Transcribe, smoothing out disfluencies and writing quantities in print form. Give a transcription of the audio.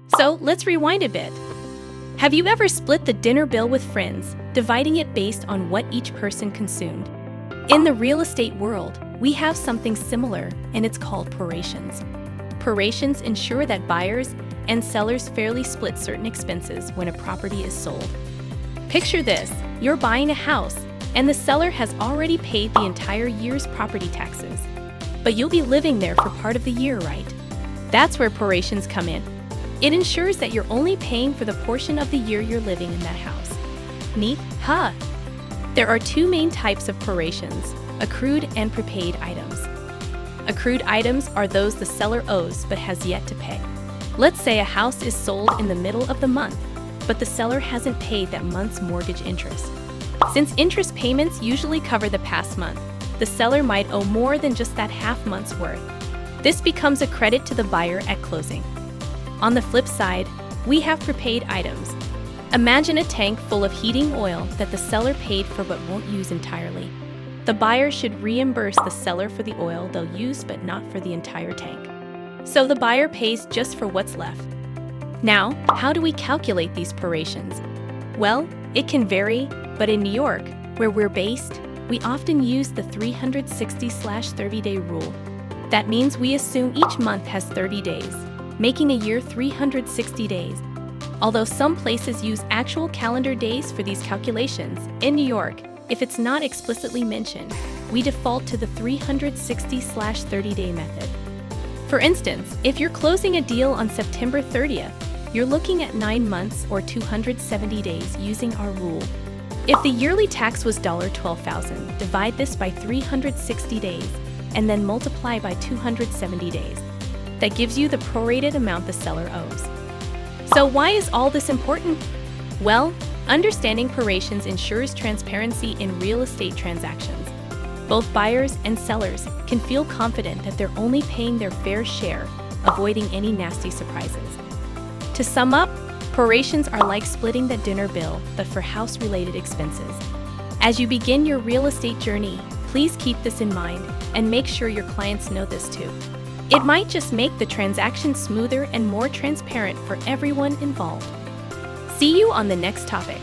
So let's rewind a bit. Have you ever split the dinner bill with friends, dividing it based on what each person consumed? In the real estate world, we have something similar, and it's called prorations. Prorations ensure that buyers and sellers fairly split certain expenses when a property is sold. Picture this: you're buying a house, and the seller has already paid the entire year's property taxes. But you'll be living there for part of the year, right? That's where prorations come in. It ensures that you're only paying for the portion of the year you're living in that house. Neat, huh? There are two main types of prorations: accrued and prepaid items. Accrued items are those the seller owes but has yet to pay. Let's say a house is sold in the middle of the month, but the seller hasn't paid that month's mortgage interest. Since interest payments usually cover the past month, the seller might owe more than just that half month's worth. This becomes a credit to the buyer at closing. On the flip side, we have prepaid items. Imagine a tank full of heating oil that the seller paid for but won't use entirely. The buyer should reimburse the seller for the oil they'll use but not for the entire tank. So the buyer pays just for what's left. Now, how do we calculate these prorations? Well, it can vary, but in New York, where we're based, we often use the 360/30-day rule. That means we assume each month has 30 days, making a year 360 days. Although some places use actual calendar days for these calculations, in New York, if it's not explicitly mentioned, we default to the 360/30-day method. For instance, if you're closing a deal on September 30th, you're looking at 9 months or 270 days using our rule. If the yearly tax was $12,000, divide this by 360 days, and then multiply by 270 days. That gives you the prorated amount the seller owes. So why is all this important? Well, understanding prorations ensures transparency in real estate transactions. Both buyers and sellers can feel confident that they're only paying their fair share, avoiding any nasty surprises. To sum up, prorations are like splitting the dinner bill, but for house-related expenses. As you begin your real estate journey, please keep this in mind and make sure your clients know this too. It might just make the transaction smoother and more transparent for everyone involved. See you on the next topic.